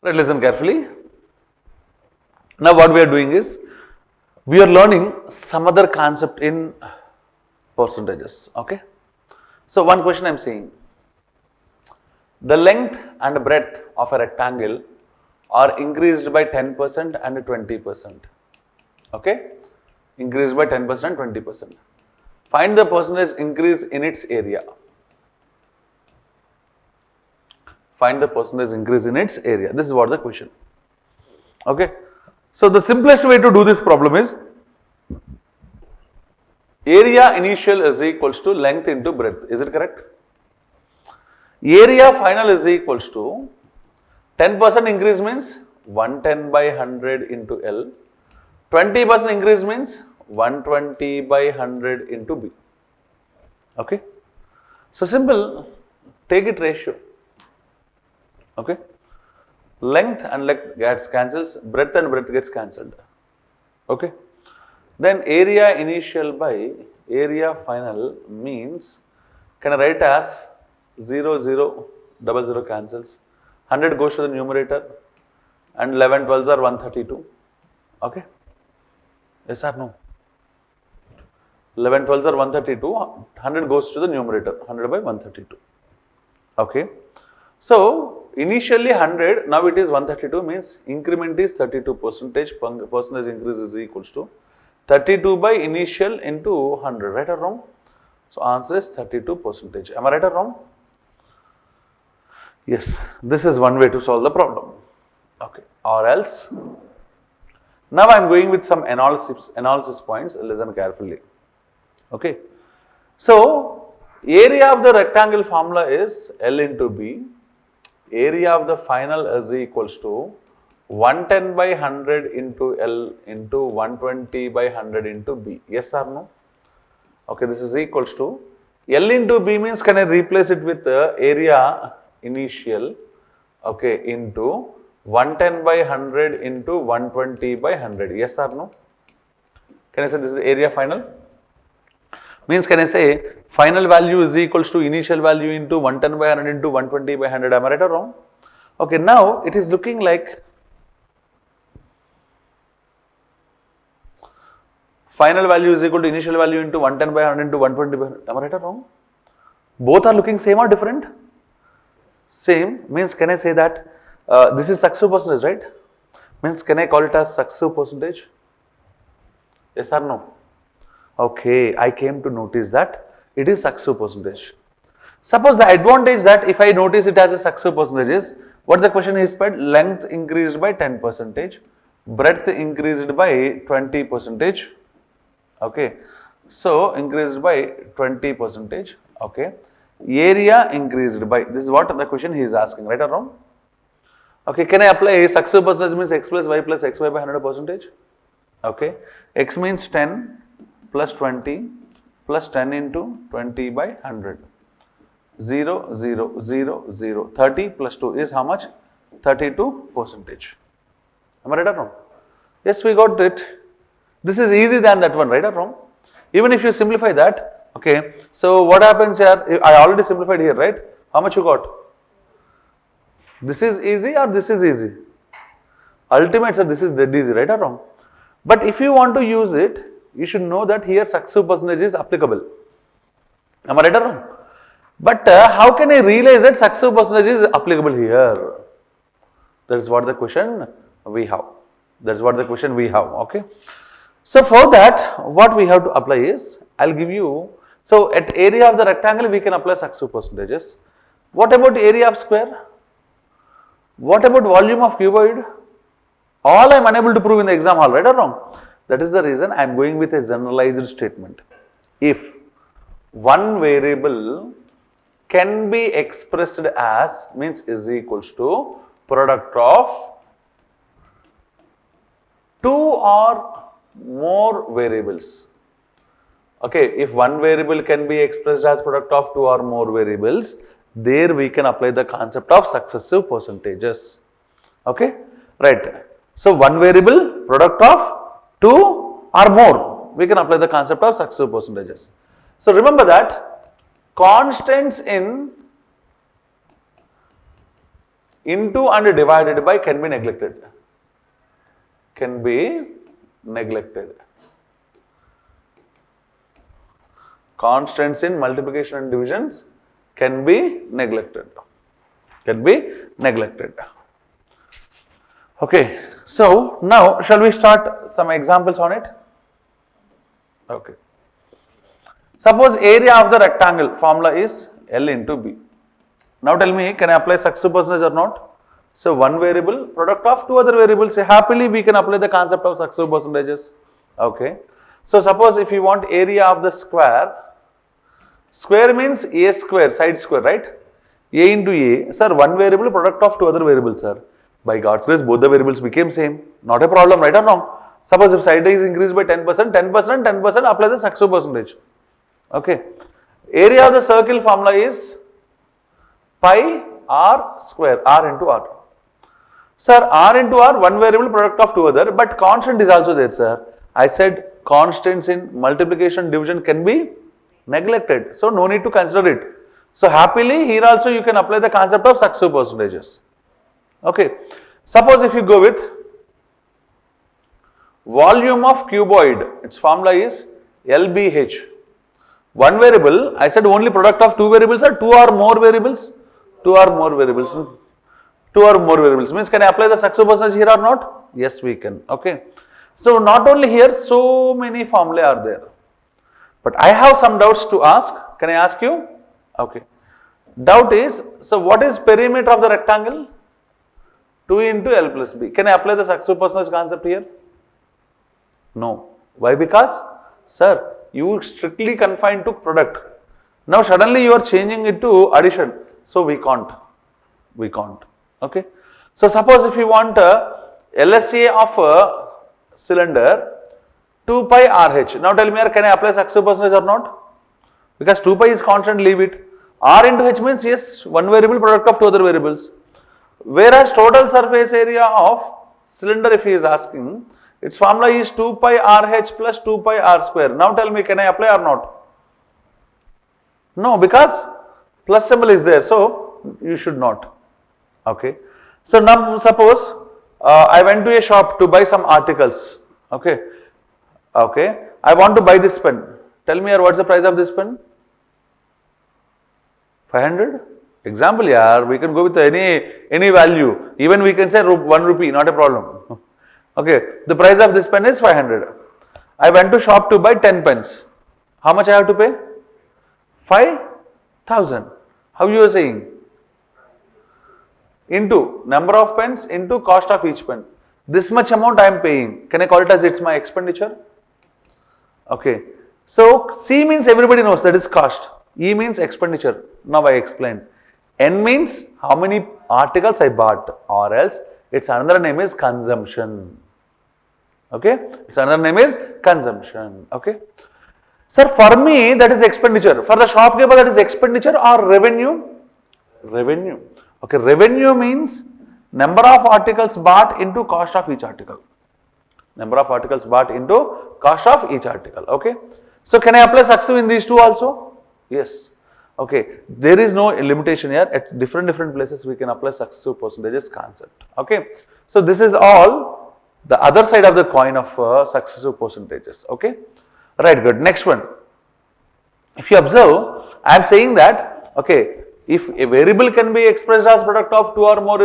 Right, listen carefully. Now what we are doing is, we are learning some other concept in percentages, okay. So one question I am saying, the length and breadth of a rectangle are increased by 10% and 20%, okay, increased by 10% and 20%. Find the percentage increase in its area. Find the percentage increase in its area. This is what the question, okay. So the simplest way to do this problem is, area initial is equals to length into breadth. Is it correct? Area final is equals to 10% increase means 110 by 100 into L. 20% increase means 120 by 100 into B. Okay. So simple, take it ratio. Okay. Length and length gets cancels, breadth and breadth gets cancelled. Okay. Then area initial by area final means, can I write as 0, 0, 00 cancels, 100 goes to the numerator and 11 12s are 132. Okay. Yes or no? 11 12s are 132, 100 goes to the numerator, 100 by 132. Okay. So initially 100, now it is 132, means increment is 32%, percentage increase is equals to 32 by initial into 100, right or wrong? So answer is 32%. Am I right or wrong? Yes, this is one way to solve the problem. Okay, or else, now I am going with some analysis points, listen carefully. Okay, so area of the rectangle formula is L into B. Area of the final is equals to 110 by 100 into L into 120 by 100 into B. Yes or no? Okay, this is equals to L into B means, can I replace it with area initial, okay, into 110 by 100 into 120 by 100. Yes or no? Can I say this is area final? Means, can I say final value is equals to initial value into 110 by 100 into 120 by 100. Am I right or wrong? Okay, now it is looking like final value is equal to initial value into 110 by 100 into 120 by 100. Am I right or wrong? Both are looking same or different? Same. Means, can I say that this is successive percentage, right? Means, can I call it as successive percentage? Yes or no? Okay, I came to notice that it is successive percentage. Suppose the advantage that if I notice it as a successive percentage is, what the question is said, length increased by 10%, breadth increased by 20%. Okay, so increased by 20%. Okay, area increased by, this is what the question he is asking, right or wrong? Okay, can I apply successive percentage means x plus y by 100%? Okay, x means 10 plus 20 plus 10 into 20 by 100. 0, 0, 0, 0. 30 plus 2 is how much? 32%. Am I right or wrong? Yes, we got it. This is easy than that one, right or wrong? Even if you simplify that, okay, so what happens here? I already simplified here, right? How much you got? This is easy or this is easy? Ultimate, sir, this is dead easy, right or wrong? But if you want to use it, you should know that here successive percentage is applicable. Am I right or wrong? But how can I realize that successive percentage is applicable here? That is what the question we have. That is what the question we have. Okay. So for that, what we have to apply is, I'll give you, so at area of the rectangle we can apply successive percentages. What about area of square? What about volume of cuboid? All I am unable to prove in the exam hall, right or wrong? That is the reason I am going with a generalized statement. If one variable can be expressed as, means is equals to product of two or more variables. Okay, if one variable can be expressed as product of two or more variables, there we can apply the concept of successive percentages. Okay, right. So one variable, product of two or more, we can apply the concept of successive percentages. So remember that constants in into and divided by can be neglected. Can be neglected. Constants in multiplication and divisions can be neglected. Can be neglected. Okay, so now shall we start some examples on it? Okay. Suppose area of the rectangle formula is L into B. Now tell me, can I apply successive percentage or not? So one variable, product of two other variables. Happily we can apply the concept of successive percentages. Okay. So suppose if you want area of the square, square means A square, side square, right? A into A, sir, one variable, product of two other variables, sir. By God's grace, both the variables became same. Not a problem, right or wrong? Suppose if side is increased by 10%, 10%, 10%, apply the successive percentage. Okay. Area of the circle formula is pi r square, r into r. Sir, r into r, one variable, product of two other, but constant is also there, sir. I said constants in multiplication, division can be neglected. So, no need to consider it. So, happily here also you can apply the concept of successive percentages. Okay. Suppose if you go with volume of cuboid, its formula is LBH. One variable, I said only product of two variables or two or more variables? Two or more variables. Two or more variables means can I apply the successive percentage here or not? Yes, we can. Okay. So, not only here, so many formulae are there. But I have some doubts to ask. Can I ask you? Okay. Doubt is, so what is perimeter of the rectangle? 2 into L plus B. Can I apply the successive percentage concept here? No. Why? Because, sir, you strictly confined to product. Now suddenly you are changing it to addition. So we can't. We can't. Okay. So suppose if you want LSA of a cylinder 2 pi RH. Now tell me, can I apply successive percentage or not? Because 2 pi is constant, leave it. R into H means yes, one variable, product of two other variables. Whereas total surface area of cylinder, if he is asking, its formula is 2 pi RH plus 2 pi R square. Now tell me, can I apply or not? No, because plus symbol is there, so you should not. Okay. So now suppose I went to a shop to buy some articles. Okay. Okay. I want to buy this pen. Tell me, what's the price of this pen? 500? Example, yeah, we can go with any value. Even we can say 1 rupee, not a problem. Okay, the price of this pen is 500. I went to shop to buy 10 pens. How much I have to pay? 5,000. How you are saying? Into number of pens into cost of each pen. This much amount I am paying. Can I call it as it's my expenditure? Okay. So C means everybody knows that is cost. E means expenditure. Now I explained. N means how many articles I bought, or else its another name is consumption. Okay, its another name is consumption. Okay, sir, for me that is expenditure. For the shopkeeper that is expenditure or revenue? Revenue. Okay, revenue means number of articles bought into cost of each article. Number of articles bought into cost of each article. Okay, so can I apply successive in these two also? Yes. Okay, there is no limitation here. At different places we can apply successive percentages concept. Okay, so this is all the other side of the coin of successive percentages. Okay, right, good. Next one. If you observe, I am saying that, okay, if a variable can be expressed as product of two or more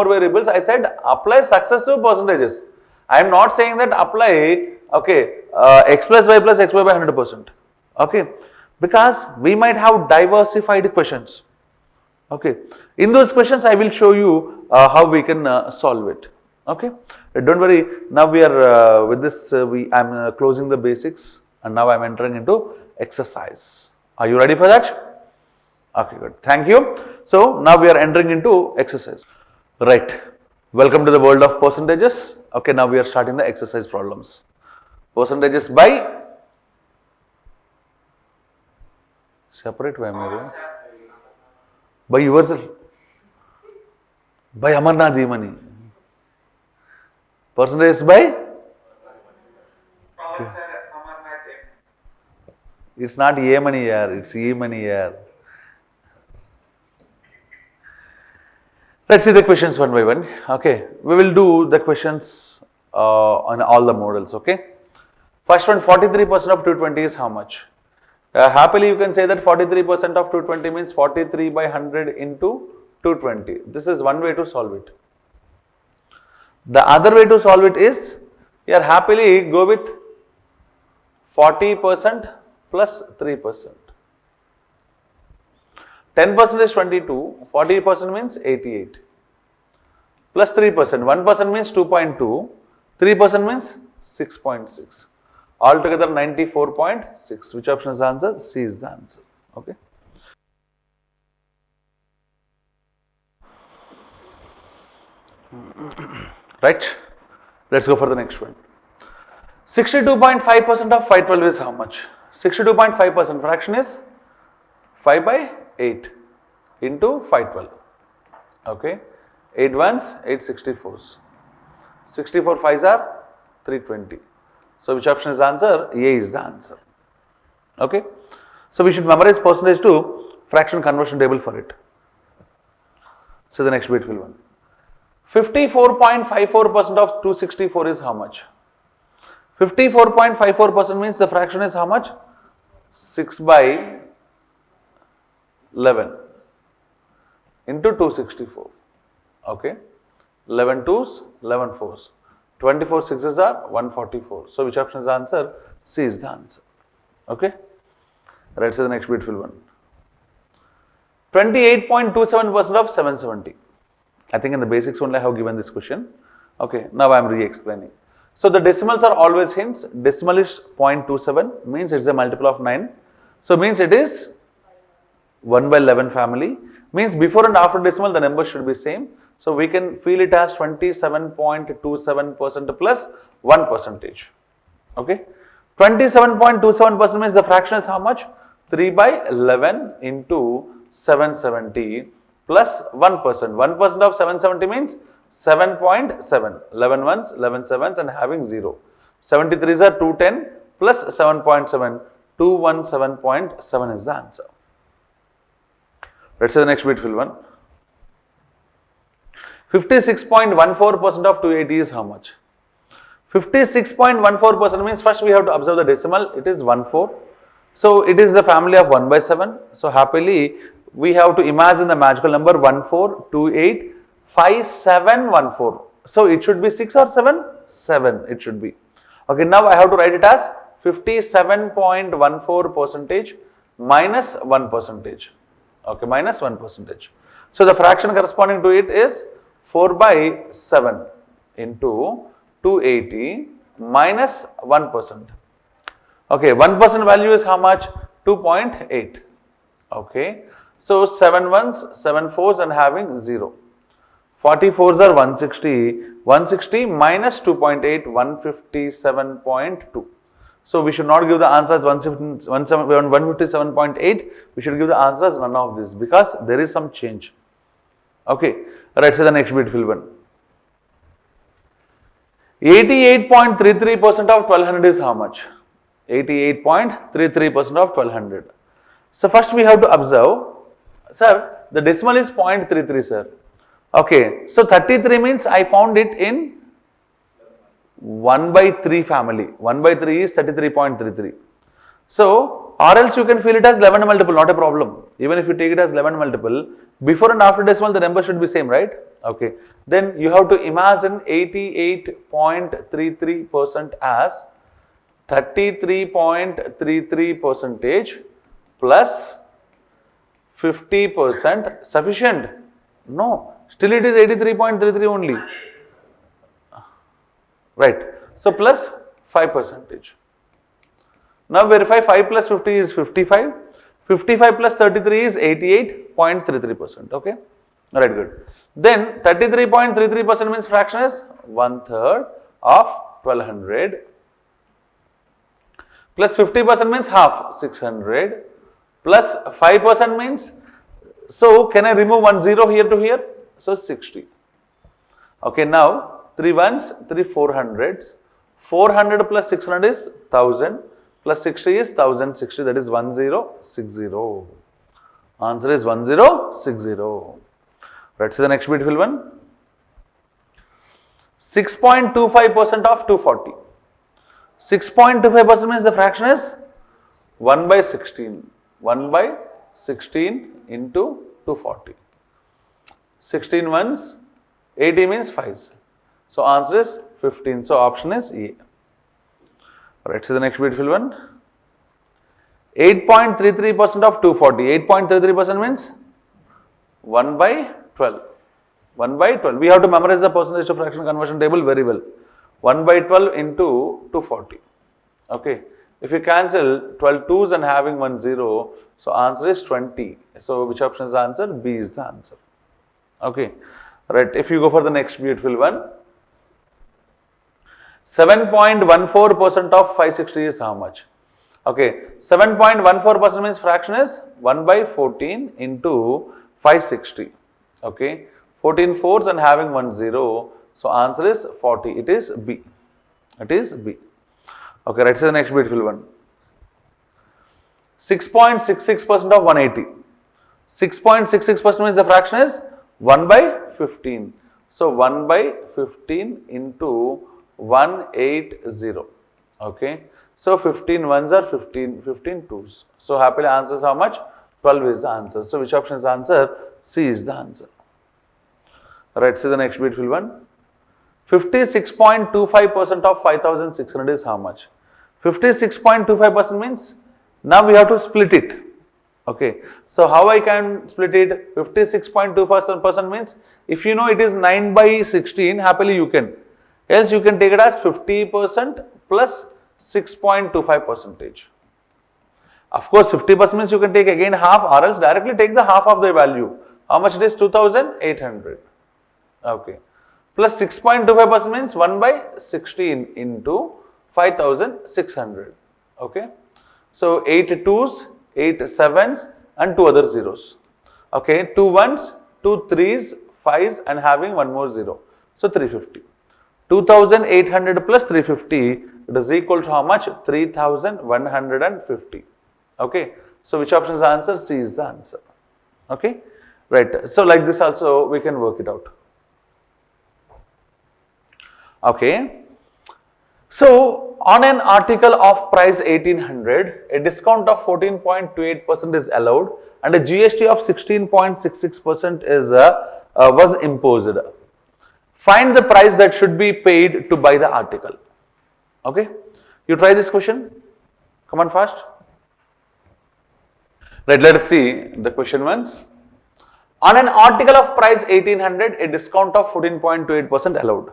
variables, I said apply successive percentages. I am not saying that apply, okay, x plus y plus xy by 100%. Okay. Because we might have diversified questions. Okay. In those questions, I will show you how we can solve it. Okay. Don't worry. Now we are with this. I am closing the basics, and now I am entering into exercise. Are you ready for that? Okay, good. Thank you. So now we are entering into exercise. Right. Welcome to the world of percentages. Okay. Now we are starting the exercise problems. Percentages by. Separate by me. By yourself. By Amarnadh money. Percentage by? Okay. It's not A money here, it's E money here. Let's see the questions one by one. Okay, we will do the questions on all the models. Okay, first one, 43% of 220 is how much? Happily, you can say that 43% of 220 means 43 by 100 into 220. This is one way to solve it. The other way to solve it is, here happily go with 40% plus 3%. 10% is 22, 40% means 88. Plus 3%, 1% means 2.2, 3% means 6.6. Altogether 94.6. Which option is the answer? C is the answer. Okay. Right. Let's go for the next one. 62.5% of 512 is how much? 62.5% fraction is 5 by 8 into 512. Okay. 8 ones, 8 64s. 64 5s are 320. So which option is the answer? A is the answer. Okay. So we should memorize percentage to fraction conversion table for it. So the next beautiful one. 54.54% of 264 is how much? 54.54% means the fraction is how much? 6 by 11 into 264. Okay. 11 2s, 11 4s. 24 6s are 144. So which option is the answer? C is the answer. Okay. Let's see the next beautiful one. 28.27% of 770. I think in the basics only I have given this question. Okay. Now I am re-explaining. So the decimals are always hints. Decimal is 0.27, means it's a multiple of 9. So means it is 1 by 11 family. Means before and after decimal the number should be same. So we can feel it as 27.27% plus 1 percentage. Okay. 27.27% means the fraction is how much? 3 by 11 into 770 plus 1%. 1% of 770 means 7.7. 11 ones, 11 sevens and having 0. 73s are 210 plus 7.7. 217.7 is the answer. Let's see the next beautiful one. 56.14% of 280 is how much? 56.14% means first we have to observe the decimal. It is 14. So it is the family of 1 by 7. So happily we have to imagine the magical number 14285714. So it should be 6 or 7? 7 it should be. Okay, now I have to write it as 57.14% minus 1%. Okay, minus 1%. So the fraction corresponding to it is 4 by 7 into 280 minus 1%. Okay, 1% value is how much? 2.8. Okay, so 7 ones, 7 fours and having 0. 44s are 160. 160 minus 2.8, 157.2. So we should not give the answer as 157.8. We should give the answer as none of this because there is some change. Okay, let's see the next beautiful one. 88.33% of 1200 is how much? 88.33% of 1200. So first we have to observe, sir, the decimal is 0.33, sir. Okay, so 33 means I found it in 1 by 3 family. 1 by 3 is 33.33. So, or else you can feel it as 11 multiple, not a problem. Even if you take it as 11 multiple, before and after decimal the number should be same, right? Okay. Then you have to imagine 88.33% as 33.33% plus 50%. Sufficient? No. Still it is 83.33 only. Right. So plus 5%. Now verify 5 plus 50 is 55. 55 plus 33 is 88.33%. Okay. Alright, good. Then 33.33% means fraction is 1/3 of 1200 plus 50% means half, 600 plus 5% means, so can I remove 1 0 here to here? So 60. Okay, now 3 ones, 3 400s. 400 plus 600 is 1000 plus 60 is 1060, that is 1060. Answer is 1060. Let's see the next beautiful one. 6.25% of 240. 6.25% means the fraction is 1 by 16. 1 by 16 into 240. 16 ones, 80 means 5s. So answer is 15. So option is E. Let's see the next beautiful one. 8.33% of 240. 8.33% means 1 by 12. 1 by 12. We have to memorize the percentage to fraction conversion table very well. 1 by 12 into 240. Okay. If you cancel 12 2's and having 1 0, so answer is 20. So which option is the answer? B is the answer. Okay. Right. If you go for the next beautiful one. 7.14% of 560 is how much? Okay. 7.14% means fraction is 1 by 14 into 560. Okay. 14 fours and having 1 0. So answer is 40. It is B. It is B. Okay, let's see the next beautiful one. 6.66% of 180. 6.66% means the fraction is 1 by 15. So 1 by 15 into 180. Okay. So 15 ones are 15, 15 twos. So happily answer is how much? 12 is the answer. So which option is the answer? C is the answer. Right, see the next beautiful one. 56.25% of 5600 is how much? 56.25% means now we have to split it. Okay, so how I can split it? 56.25% means if you know it is 9 by 16, happily you can. Else you can take it as 50% plus 6.25%. Of course, 50% means you can take again half or else directly take the half of the value. How much it is? 2800. Okay. Plus 6.25% means 1 by 16 into 5600. Okay. So 8 twos, 8 sevens and 2 other zeros. Okay. 2 ones, 2 threes, 5s and having 1 more 0. So 350. 2800 plus 350, it is equal to how much? 3150. Okay. So which option is the answer? C is the answer. Okay. Right. So like this also we can work it out. Okay. So on an article of price 1800, a discount of 14.28% is allowed and a GST of 16.66% is was imposed. Find the price that should be paid to buy the article. Okay. You try this question. Come on fast. Right. Let us see the question once. On an article of price 1800, a discount of 14.28% allowed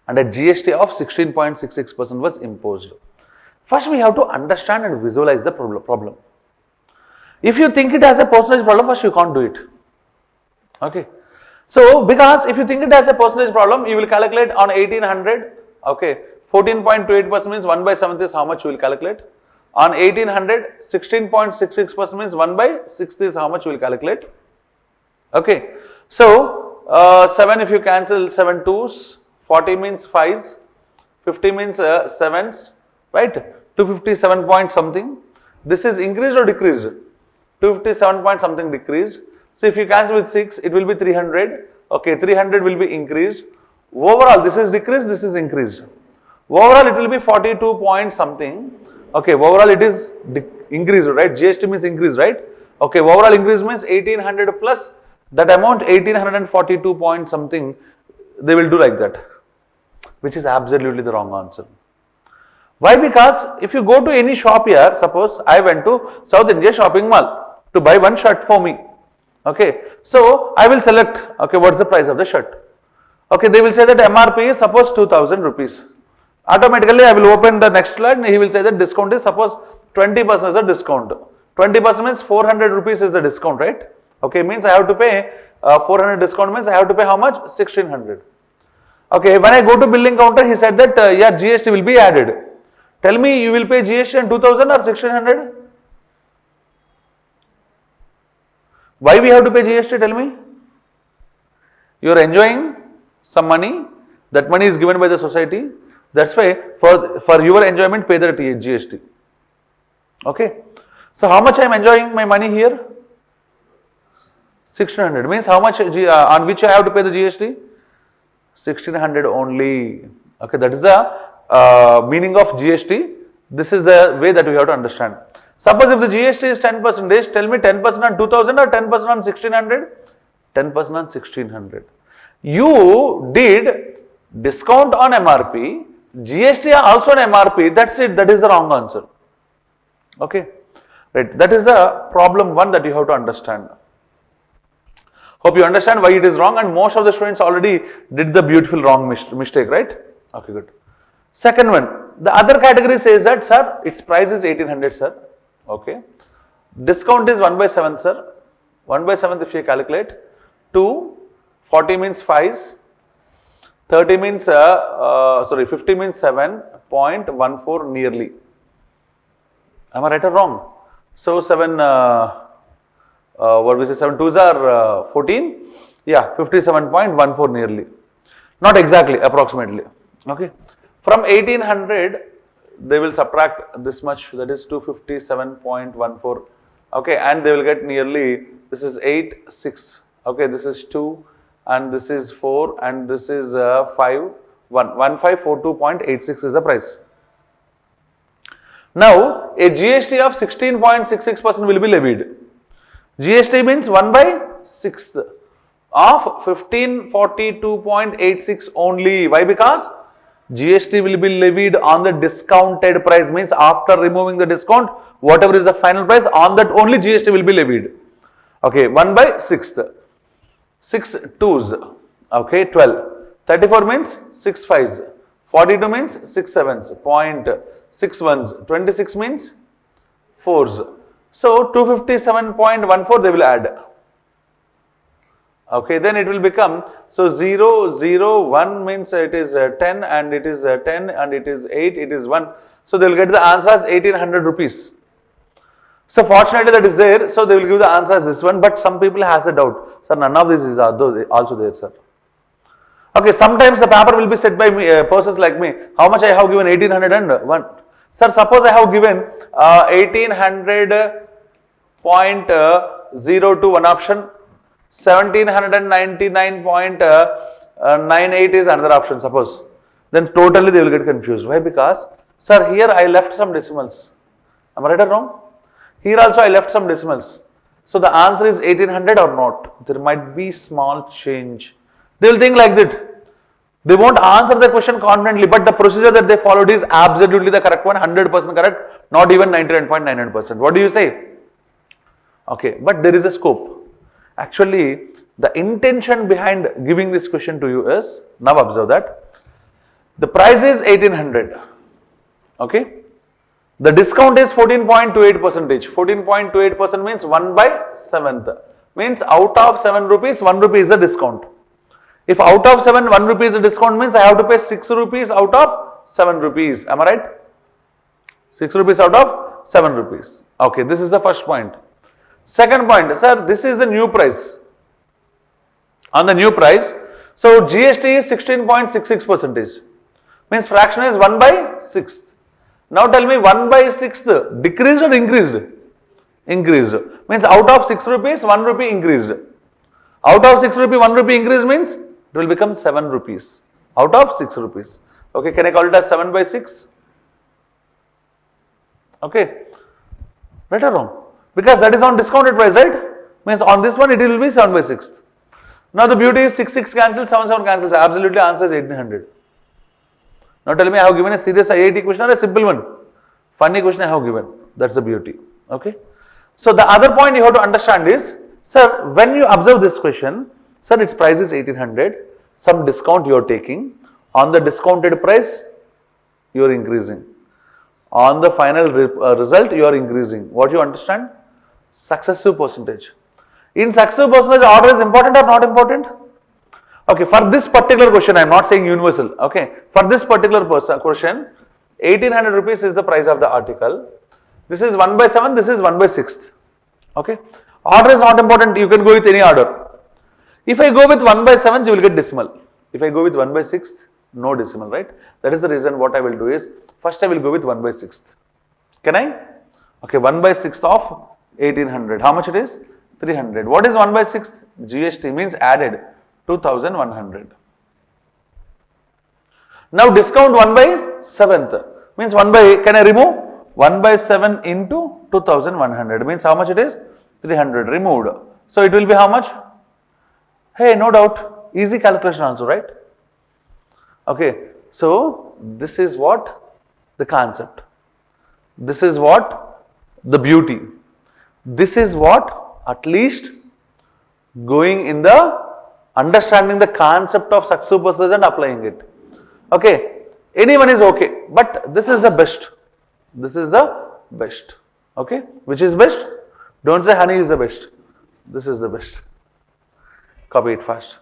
and a GST of 16.66% was imposed. First we have to understand and visualize the problem. If you think it as a percentage problem, first you can't do it. Okay. So because if you think it as a percentage problem, you will calculate on 1800, okay, 14.28% means 1 by 7th is how much you will calculate. On 1800, 16.66% means 1 by 6th is how much you will calculate. Okay. So 7 if you cancel 7 twos, 40 means 5s, 50 means 7s, right? 257 point something. This is increased or decreased? 257 point something decreased. So if you cancel with 6, it will be 300. Okay, 300 will be increased. Overall, this is decreased, this is increased. Overall, it will be 42 point something. Okay, overall it is increased, right? GST means increase, right? Okay, overall increase means 1800 plus that amount 1842 point something. They will do like that, which is absolutely the wrong answer. Why? Because if you go to any shop here, suppose I went to South India shopping mall to buy one shirt for me. Okay, so I will select, okay, what's the price of the shirt? Okay, they will say that MRP is suppose 2000 rupees. Automatically I will open the next line, he will say that discount is suppose 20% is a discount. 20% means 400 rupees is the discount, right? Okay, means I have to pay 400 discount means I have to pay how much? 1600. Okay, when I go to billing counter, he said that yeah, GST will be added. Tell me, you will pay GST on 2000 or 1600? Why we have to pay GST? Tell me. You are enjoying some money. That money is given by the society. That's why for your enjoyment, pay the GST. Okay. So how much I am enjoying my money here? 1600 means how much on which I have to pay the GST? 1600 only. Okay, that is the meaning of GST. This is the way that we have to understand. Suppose if the GST is 10%, tell me 10% on 2000 or 10% on 1600? 10% on 1600. You did discount on MRP, GST also on MRP, that's it, that is the wrong answer. Okay, right, that is the problem one that you have to understand. Hope you understand why it is wrong, and most of the students already did the beautiful wrong mistake, right? Okay, good. Second one, the other category says that, sir, its price is 1800, sir. Okay. Discount is 1 by 7, sir. 1 by 7 if you calculate. 2, 40 means 5, 30 means, 50 means 7.14 nearly. Am I right or wrong? So 7, what we say, 7 2s are 14. Yeah, 57.14 nearly. Not exactly, approximately. Okay. From 1800, they will subtract this much, that is 257.14. Okay, and they will get nearly, this is 8, 6. Okay, this is 2, and this is 4, and this is 5, 1. 1542.86 is the price. Now, a GST of 16.66% will be levied. GST means 1 by 6th of 1542.86 only. Why? Because GST will be levied on the discounted price, means after removing the discount, whatever is the final price, on that only GST will be levied. Okay, 1 by 6th. 6 2s, okay, 12. 34 means 6 5s. 42 means 6 7s. 0.6 1s. 26 means 4s. So 257.14 they will add. Okay, then it will become, so 0 0 1 means it is 10, and it is 10, and it is 8, it is 1. So they will get the answer as 1800 rupees. So fortunately that is there, so they will give the answer as this one, but some people has a doubt. Sir, none of this is also there, sir. Okay, sometimes the paper will be set by me, persons like me. How much I have given? 1801. Sir, suppose I have given 1800.02 one option, 1799.98 is another option, suppose. Then totally they will get confused. Why? Because, sir, here I left some decimals. Am I right or wrong? Here also I left some decimals. So the answer is 1800 or not. There might be small change. They will think like that. They won't answer the question confidently, but the procedure that they followed is absolutely the correct one, 100% correct, not even 99.99%. What do you say? Okay, but there is a scope. Actually, the intention behind giving this question to you is, now observe that, the price is 1800. Okay. The discount is 14.28%. 14.28% means 1 by 7th. Means out of 7 rupees, 1 rupee is the discount. If out of 7, 1 rupee is the discount, means I have to pay 6 rupees out of 7 rupees. Am I right? 6 rupees out of 7 rupees. Okay, this is the first point. Second point, sir, this is the new price. On the new price, so GST is 16.66%. Means fraction is 1 by 6th. Now tell me, 1 by 6th decreased or increased? Increased. Means out of 6 rupees, 1 rupee increased. Out of 6 rupee, 1 rupee increase means it will become 7 rupees. Out of 6 rupees. Okay, can I call it as 7 by 6? Okay. Right or wrong? Because that is on discounted price, right? Means on this one it will be 7 by 6th. Now the beauty is 6 6 cancels, 7 7 cancels. Absolutely answer is 1800. Now tell me, I have given a serious IIT question or a simple one? Funny question I have given. That's the beauty. Okay. So the other point you have to understand is, sir, when you observe this question, sir, its price is 1800. Some discount you are taking. On the discounted price, you are increasing. On the final result, you are increasing. What you understand? Successive percentage. In successive percentage, order is important or not important? Okay, for this particular question, I am not saying universal. Okay, for this particular question, 1800 rupees is the price of the article. This is 1 by 7, this is 1 by 6th. Okay, order is not important, you can go with any order. If I go with 1 by 7th, you will get decimal. If I go with 1 by 6th, no decimal, right? That is the reason what I will do is, first I will go with 1 by 6th. Can I? Okay, 1 by 6th of 1800. How much it is? 300. What is 1 by 6? GST means added 2100. Now discount 1 by 7th means 1 by, can I remove? 1 by 7 into 2100 means how much it is? 300 removed. So it will be how much? Hey, no doubt, easy calculation also, right? Okay, so this is what the concept. This is what the beauty. This is what at least going in the understanding the concept of successive percentage and applying it. Okay, anyone is okay, but this is the best. This is the best. Okay, which is best? Don't say honey is the best. This is the best. Copy it fast.